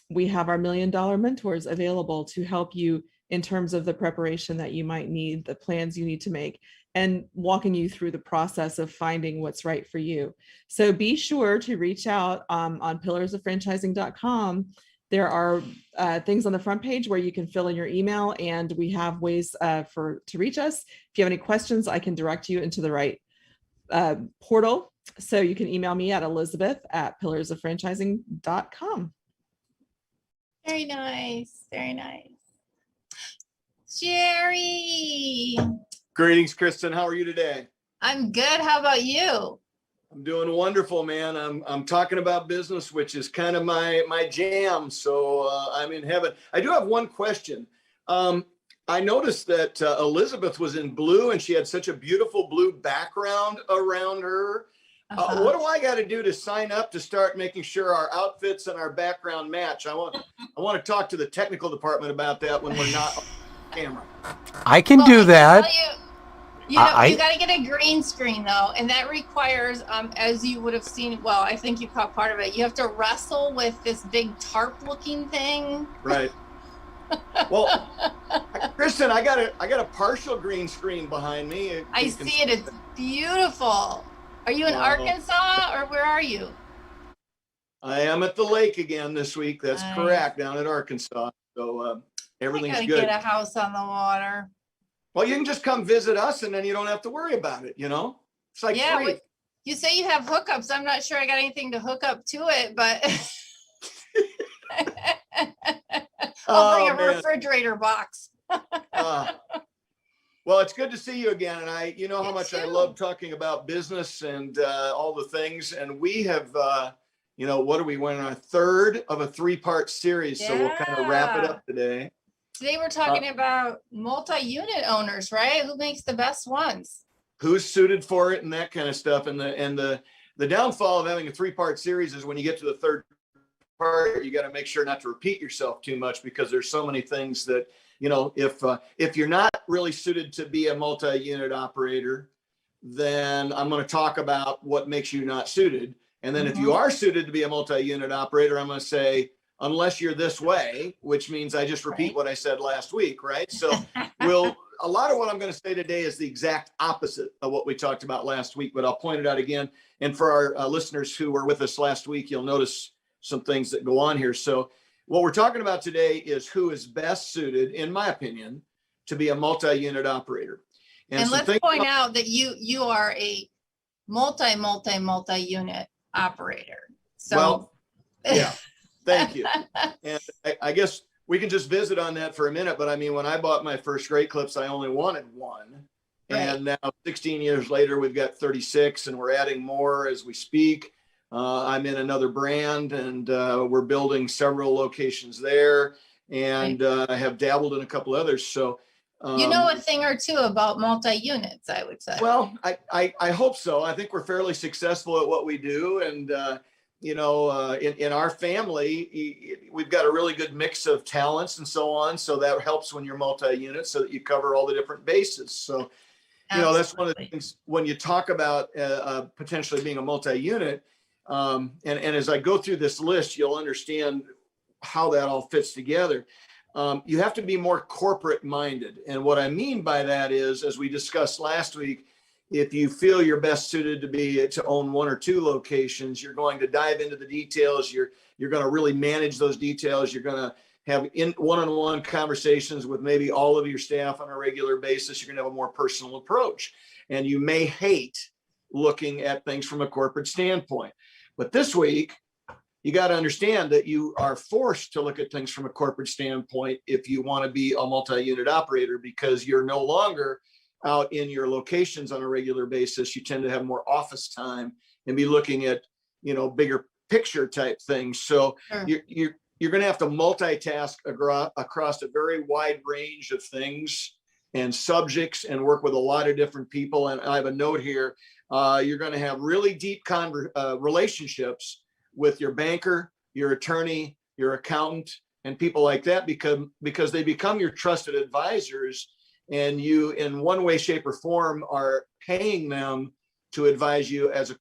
we have our $1 Million Mentors available to help you in terms of the preparation that you might need, the plans you need to make, and walking you through the process of finding what's right for you. So be sure to reach out on pillarsoffranchising.com. There are things on the front page where you can fill in your email, and we have ways to reach us. If you have any questions, I can direct you into the right portal. So you can email me at elizabeth@pillarsoffranchising.com. Very nice. Very nice. Jerry. Greetings, Kristen. How are you today? I'm good. How about you? I'm doing wonderful, man. I'm talking about business, which is kind of my jam. So I'm in heaven. I do have one question. I noticed that Elizabeth was in blue, and she had such a beautiful blue background around her. What do I got to do to sign up to start making sure our outfits and our background match? I want to talk to the technical department about that when we're not on camera. I can do that. You got to get a green screen though, and that requires, as you would have seen, well, I think you caught part of it. You have to wrestle with this big tarp-looking thing. Right. Well, Kristen, I got a partial green screen behind me. I see it. It's beautiful. Are you in Arkansas, or where are you? I am at the lake again this week. That's correct, down at Arkansas. So everything's good. Get a house on the water. Well, you can just come visit us, and then you don't have to worry about it. It's like free. You say you have hookups. I'm not sure I got anything to hook up to it, but I'll bring a man. refrigerator box. Well, it's good to see you again. And you know how You much I too. love talking about business and all the things. And we have, what are we, we're on our third of a 3-part series. So we'll kind of wrap it up today. Today we're talking about multi-unit owners, right? Who makes the best ones? Who's suited for it and that kind of stuff. And the downfall of having a 3-part series is when you get to the third part, you got to make sure not to repeat yourself too much, because there's so many things that, if you're not really suited to be a multi-unit operator, then I'm going to talk about what makes you not suited. And then if you are suited to be a multi-unit operator, I'm going to say, unless you're this way, which means I just repeat what I said last week, right? So a lot of what I'm going to say today is the exact opposite of what we talked about last week, but I'll point it out again. And for our listeners who were with us last week, you'll notice some things that go on here. So what we're talking about today is who is best suited, in my opinion, to be a multi-unit operator. And let's point out that you are a multi-unit operator. So well, yeah, thank you. And I guess we can just visit on that for a minute. But I mean, when I bought my first Great Clips, I only wanted one. Right. And now 16 years later, we've got 36 and we're adding more as we speak. I'm in another brand and we're building several locations there, and I have dabbled in a couple others. So you know a thing or two about multi-units, I would say. Well, I hope so. I think we're fairly successful at what we do. And, in our family, we've got a really good mix of talents and so on. So that helps when you're multi-unit, so that you cover all the different bases. So, that's one of the things when you talk about potentially being a multi-unit. And as I go through this list, you'll understand how that all fits together. You have to be more corporate minded. And what I mean by that is, as we discussed last week, if you feel you're best suited to own 1 or 2 locations, you're going to dive into the details. You're going to really manage those details. You're going to have one-on-one conversations with maybe all of your staff on a regular basis. You're going to have a more personal approach. And you may hate looking at things from a corporate standpoint. But this week, you got to understand that you are forced to look at things from a corporate standpoint if you want to be a multi-unit operator, because you're no longer out in your locations on a regular basis. You tend to have more office time and be looking at, bigger picture type things. So you're going to have to multitask across a very wide range of things and subjects and work with a lot of different people. And I have a note here. You're going to have really deep relationships with your banker, your attorney, your accountant, and people like that, because they become your trusted advisors, and you, in one way, shape, or form, are paying them to advise you as a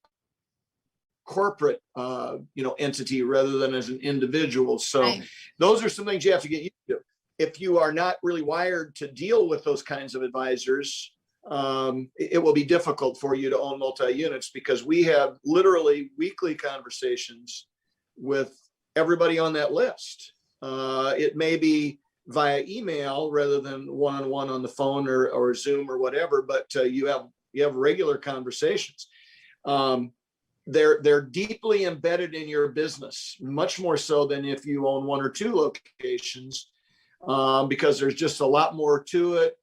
corporate, entity rather than as an individual. So those are some things you have to get used to. If you are not really wired to deal with those kinds of advisors, it will be difficult for you to own multi-units, because we have literally weekly conversations with everybody on that list. It may be via email rather than one-on-one on the phone or Zoom or whatever, but you have regular conversations. They're deeply embedded in your business, much more so than if you own 1 or 2 locations, because there's just a lot more to it.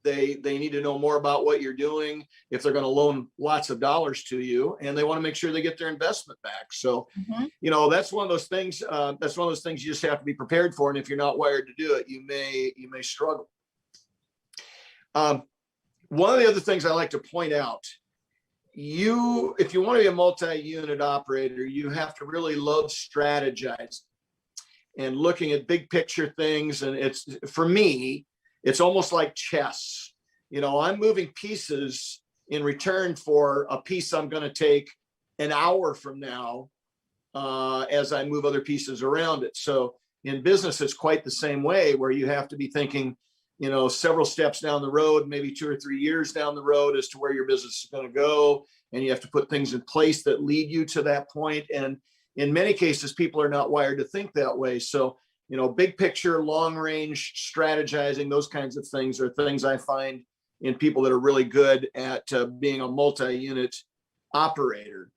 They need to know more about what you're doing if they're going to loan lots of dollars to you, and they want to make sure they get their investment back. So, that's one of those things. That's one of those things you just have to be prepared for. And if you're not wired to do it, you may struggle. One of the other things I like to point out, if you want to be a multi-unit operator, you have to really love strategizing and looking at big picture things. And for me, it's almost like chess. I'm moving pieces in return for a piece I'm going to take an hour from now as I move other pieces around it. So in business, it's quite the same way, where you have to be thinking, several steps down the road, maybe 2 or 3 years down the road, as to where your business is going to go. And you have to put things in place that lead you to that point. And in many cases, people are not wired to think that way. So big picture, long range strategizing, those kinds of things are things I find in people that are really good at being a multi-unit operator,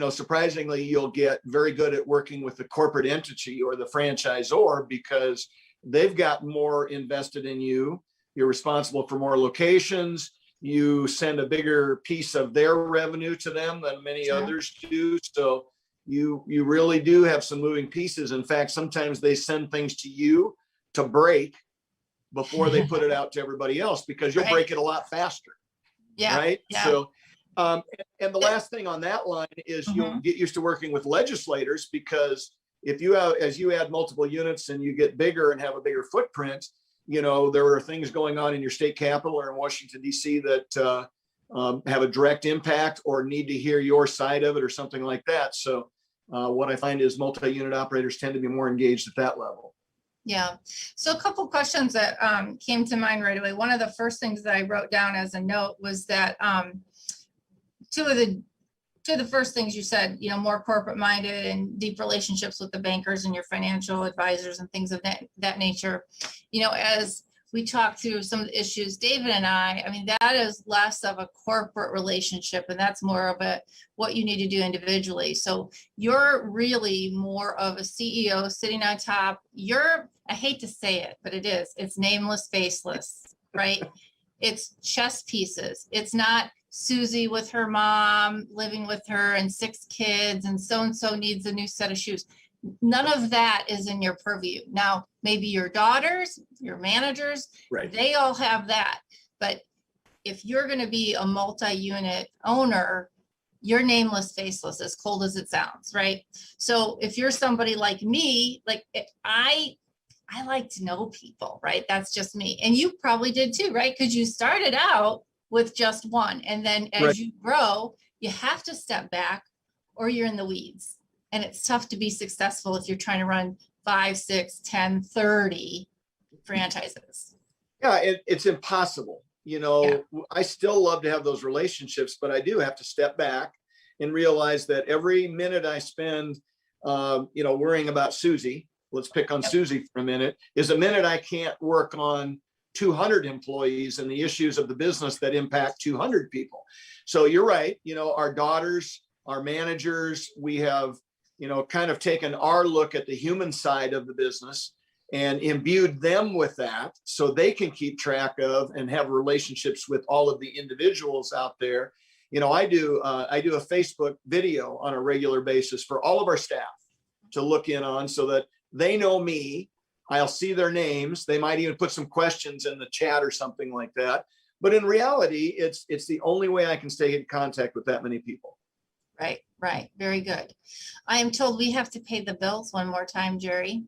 surprisingly, you'll get very good at working with the corporate entity or the franchisor because they've got more invested in you. You're responsible for more locations. You send a bigger piece of their revenue to them than many others do. So you really do have some moving pieces. In fact, sometimes they send things to you to break before they put it out to everybody else because you'll break it a lot faster. Yeah. Right. Yeah. So, and the last thing on that line is you'll get used to working with legislators because if you have, as you add multiple units and you get bigger and have a bigger footprint, there are things going on in your state capital or in Washington, D.C. that have a direct impact or need to hear your side of it or something like that. So what I find is multi-unit operators tend to be more engaged at that level. Yeah. So a couple questions that came to mind right away. One of the first things that I wrote down as a note was that two of the first things you said, more corporate minded and deep relationships with the bankers and your financial advisors and things of that nature. As we talked through some of the issues, David and I mean, that is less of a corporate relationship and that's more of what you need to do individually. So you're really more of a CEO sitting on top. I hate to say it, but it's nameless, faceless, right? It's chess pieces. It's not Susie with her mom living with her and 6 kids and so needs a new set of shoes. None of that is in your purview. Now, maybe your daughters, your managers, they all have that. But if you're going to be a multi-unit owner, you're nameless, faceless, as cold as it sounds, right? So if you're somebody like me, like I like to know people, right? That's just me. And you probably did too, right? Because you started out with just one. And then as you grow, you have to step back or you're in the weeds. And it's tough to be successful if you're trying to run 5, 6, 10, 30 franchises. Yeah, it's impossible. I still love to have those relationships, but I do have to step back and realize that every minute I spend, worrying about Susie, let's pick on Susie for a minute, is a minute I can't work on 200 employees and the issues of the business that impact 200 people. So you're right. Our daughters, our managers, we have, kind of taken our look at the human side of the business and imbued them with that so they can keep track of and have relationships with all of the individuals out there. I do a Facebook video on a regular basis for all of our staff to look in on so that they know me. I'll see their names. They might even put some questions in the chat or something like that. But in reality, it's the only way I can stay in contact with that many people. Right. Very good. I am told we have to pay the bills one more time, Jerry.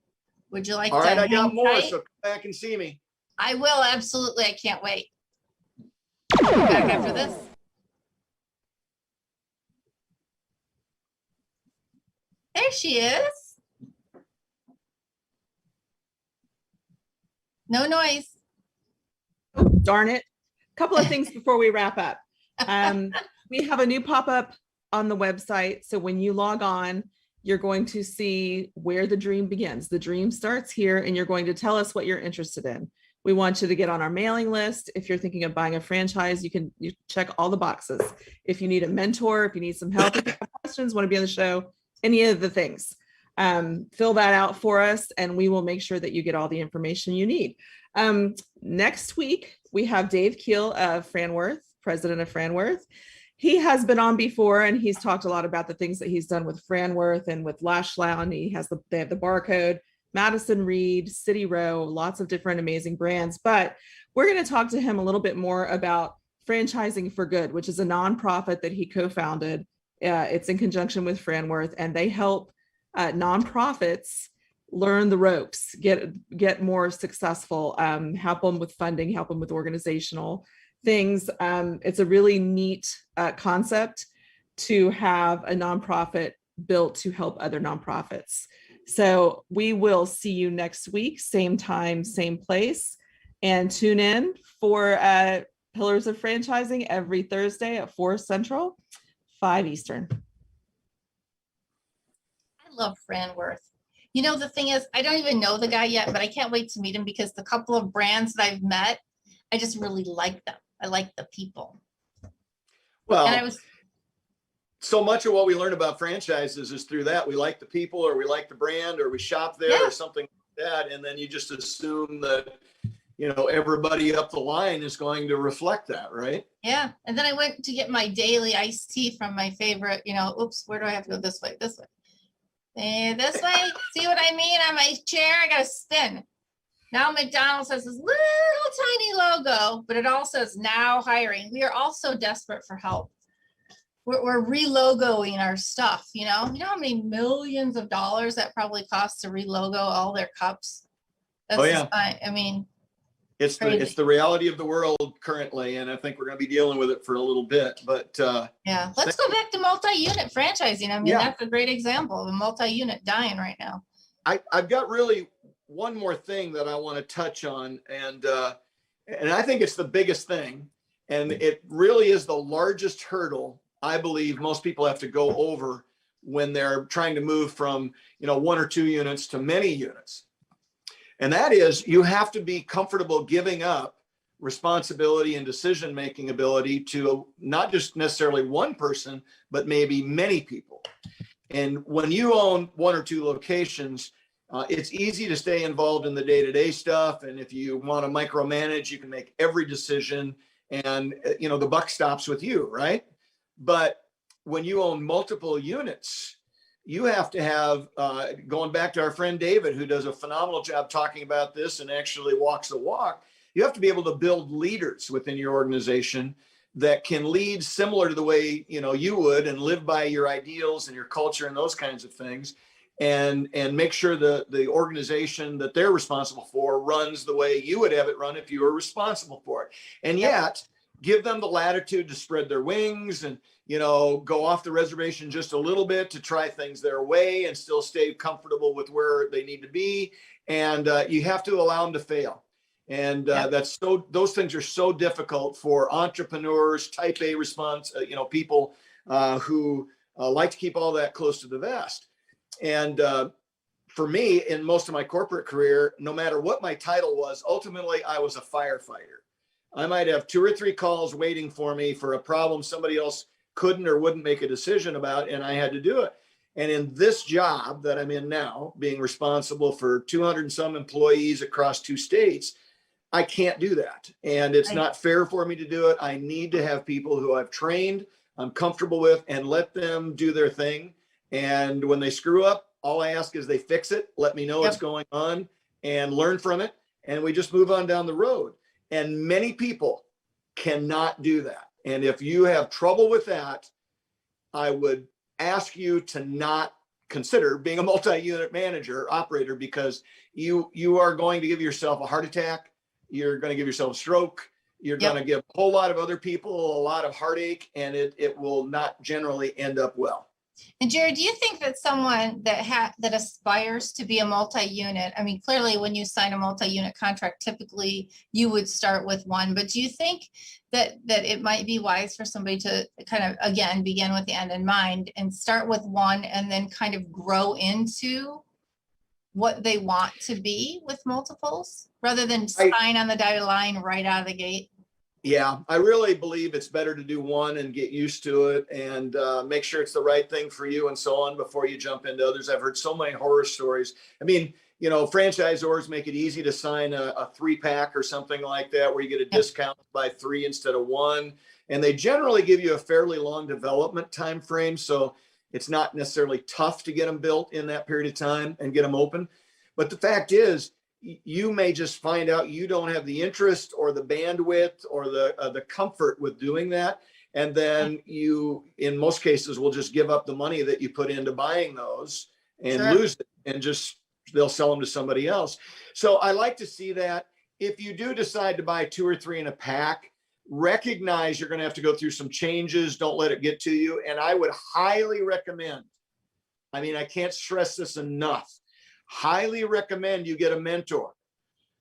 Would you like to? All right, I got more, tight? so come back and see me. I will, absolutely. I can't wait. Back after this. There she is. No noise. Oh, darn it. A couple of things before we wrap up. We have a new pop-up on the website. So when you log on, you're going to see where the dream begins. The dream starts here, and you're going to tell us what you're interested in. We want you to get on our mailing list. If you're thinking of buying a franchise, you check all the boxes. If you need a mentor, if you need some help, if you have questions, want to be on the show, any of the things, fill that out for us, and we will make sure that you get all the information you need. Next week, we have Dave Keel of Franworth, president of Franworth. He has been on before, and he's talked a lot about the things that he's done with Franworth and with Lash Lounge. They have the Barcode, Madison Reed, City Row, lots of different amazing brands. But we're going to talk to him a little bit more about Franchising for Good, which is a nonprofit that he co-founded. It's in conjunction with Franworth, and they help nonprofits learn the ropes, get more successful, help them with funding, help them with organizational things. It's a really neat concept to have a nonprofit built to help other nonprofits. So we will see you next week, same time, same place, and tune in for Pillars of Franchising every Thursday at 4 Central, 5 Eastern. I love Franworth. The thing is, I don't even know the guy yet, but I can't wait to meet him because the couple of brands that I've met, I just really like them. I like the people. Well, And I was, so much of what we learn about franchises is through that. We like the people, or we like the brand, or we shop there, Yeah. or something like that. And then you just assume that, everybody up the line is going to reflect that, right? yeah. And then I went to get my daily iced tea from my favorite, oops, where do I have to go? This way, this way. This way. See what I mean on my chair? I got to spin. Now McDonald's has this little tiny logo, but it all says now hiring. We are also desperate for help. We're relogoing our stuff, you know how many millions of dollars that probably costs to relogo all their cups? That's yeah. I mean, It's the reality of the world currently, and I think we're going to be dealing with it for a little bit. But yeah, let's go back to multi-unit franchising. I mean, Yeah. that's a great example of a multi-unit dying right now. I've got really one more thing that I want to touch on, and I think it's the biggest thing, and it really is the largest hurdle I believe most people have to go over when they're trying to move from, 1 or 2 units to many units. And that is, you have to be comfortable giving up responsibility and decision-making ability to not just necessarily one person, but maybe many people. And when you own 1 or 2 locations, it's easy to stay involved in the day-to-day stuff. And if you want to micromanage, you can make every decision, and, the buck stops with you, right? But when you own multiple units, you have to have, going back to our friend David, who does a phenomenal job talking about this and actually walks the walk, you have to be able to build leaders within your organization that can lead similar to the way, you would, and live by your ideals and your culture and those kinds of things, and make sure the organization that they're responsible for runs the way you would have it run if you were responsible for it. And yet give them the latitude to spread their wings and, go off the reservation just a little bit to try things their way and still stay comfortable with where they need to be. And you have to allow them to fail. And those things are so difficult for entrepreneurs, type A response, people who like to keep all that close to the vest. And for me, in most of my corporate career, no matter what my title was, ultimately I was a firefighter. I might have 2 or 3 calls waiting for me for a problem somebody else couldn't or wouldn't make a decision about, and I had to do it. And in this job that I'm in now, being responsible for 200 and some employees across 2 states, I can't do that. And it's not fair for me to do it. I need to have people who I've trained, I'm comfortable with, and let them do their thing. And when they screw up, all I ask is they fix it, let me know what's going on, and learn from it. And we just move on down the road. And many people cannot do that. And if you have trouble with that, I would ask you to not consider being a multi-unit manager, operator, because you are going to give yourself a heart attack. You're going to give yourself a stroke. You're going to give a whole lot of other people a lot of heartache, and it will not generally end up well. And Jared, do you think that someone that aspires to be a multi-unit, I mean, clearly when you sign a multi-unit contract, typically you would start with 1, but do you think that it might be wise for somebody to kind of, again, begin with the end in mind and start with 1 and then kind of grow into what they want to be with multiples rather than sign on the dotted line right out of the gate? Yeah, I really believe it's better to do 1 and get used to it and make sure it's the right thing for you and so on before you jump into others. I've heard so many horror stories. I mean, franchisors make it easy to sign a 3-pack or something like that where you get a discount by 3 instead of 1. And they generally give you a fairly long development time frame. So it's not necessarily tough to get them built in that period of time and get them open. But the fact is, you may just find out you don't have the interest or the bandwidth or the comfort with doing that. And then you, in most cases, will just give up the money that you put into buying those and lose it, and just they'll sell them to somebody else. So I like to see that. If you do decide to buy 2 or 3 in a pack, recognize you're going to have to go through some changes. Don't let it get to you. And I would highly recommend, I mean, I can't stress this enough, highly recommend you get a mentor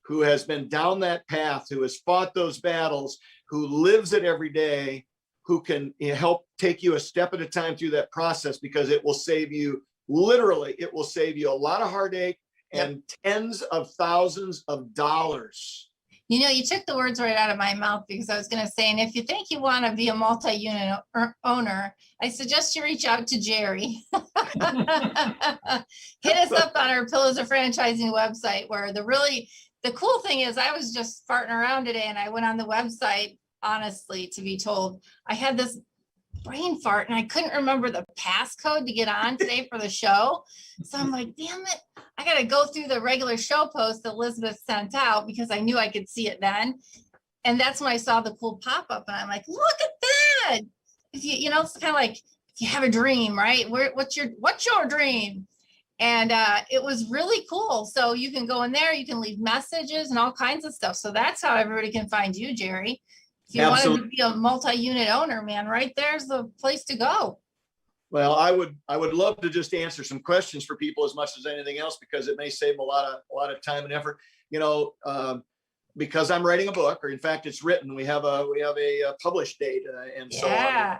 who has been down that path, who has fought those battles, who lives it every day, who can help take you a step at a time through that process, because it will save you, literally, it will save you a lot of heartache and tens of thousands of dollars You know, you took the words right out of my mouth, because I was going to say, and if you think you want to be a multi-unit owner, I suggest you reach out to Jerry. Hit us up on our Pillars of Franchising website, where the cool thing is, I was just farting around today and I went on the website, honestly, to be told, I had this brain fart and I couldn't remember the passcode to get on today for the show. So I'm like, damn it, I got to go through the regular show post Elizabeth sent out, because I knew I could see it then. And that's when I saw the cool pop-up and I'm like, look at that. If you know, it's kind of like, if you have a dream, right? What's your dream? And it was really cool. So you can go in there, you can leave messages and all kinds of stuff. So that's how everybody can find you, Jerry. If you wanted to be a multi-unit owner, man, right there's the place to go. Well, I would love to just answer some questions for people as much as anything else, because it may save them a lot of time and effort. You know, because I'm writing a book, or in fact, it's written. We have a published date, and so on.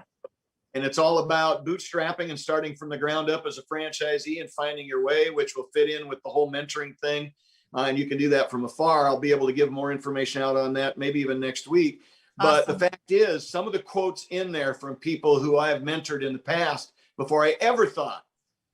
And it's all about bootstrapping and starting from the ground up as a franchisee and finding your way, which will fit in with the whole mentoring thing. And you can do that from afar. I'll be able to give more information out on that, maybe even next week. But the fact is, some of the quotes in there from people who I have mentored in the past, before I ever thought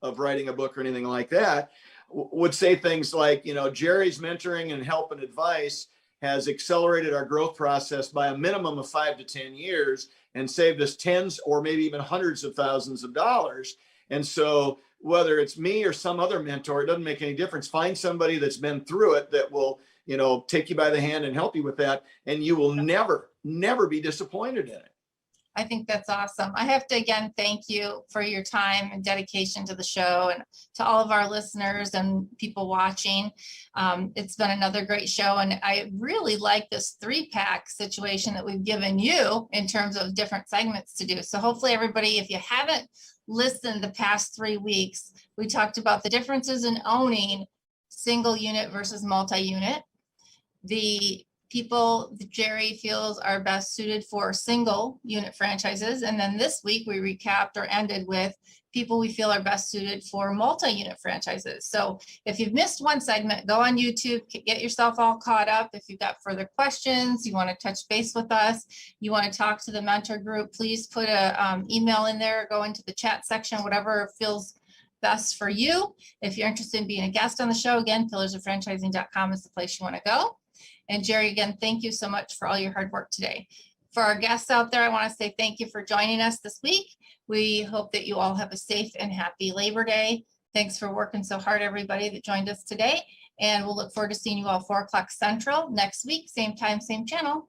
of writing a book or anything like that, would say things like, you know, Jerry's mentoring and help and advice has accelerated our growth process by a minimum of 5 to 10 years and saved us tens or maybe even hundreds of thousands of dollars. And so whether it's me or some other mentor, it doesn't make any difference. Find somebody that's been through it that will, you know, take you by the hand and help you with that. And you will never be disappointed in it. I think that's awesome. I have to again thank you for your time and dedication to the show, and to all of our listeners and people watching. It's been another great show, and I really like this 3-pack situation that we've given you in terms of different segments to do. So hopefully everybody, if you haven't listened the past 3 weeks, we talked about the differences in owning single unit versus multi-unit, the people that Jerry feels are best suited for single unit franchises. And then this week we recapped or ended with people we feel are best suited for multi-unit franchises. So if you've missed one segment, go on YouTube, get yourself all caught up. If you've got further questions, you want to touch base with us, you want to talk to the mentor group, please put a email in there, go into the chat section, whatever feels best for you. If you're interested in being a guest on the show, again, pillarsoffranchising.com is the place you want to go. And Jerry, again, thank you so much for all your hard work today. For our guests out there, I want to say thank you for joining us this week. We hope that you all have a safe and happy Labor Day. Thanks for working so hard, everybody that joined us today. And we'll look forward to seeing you all 4 o'clock Central next week, same time, same channel.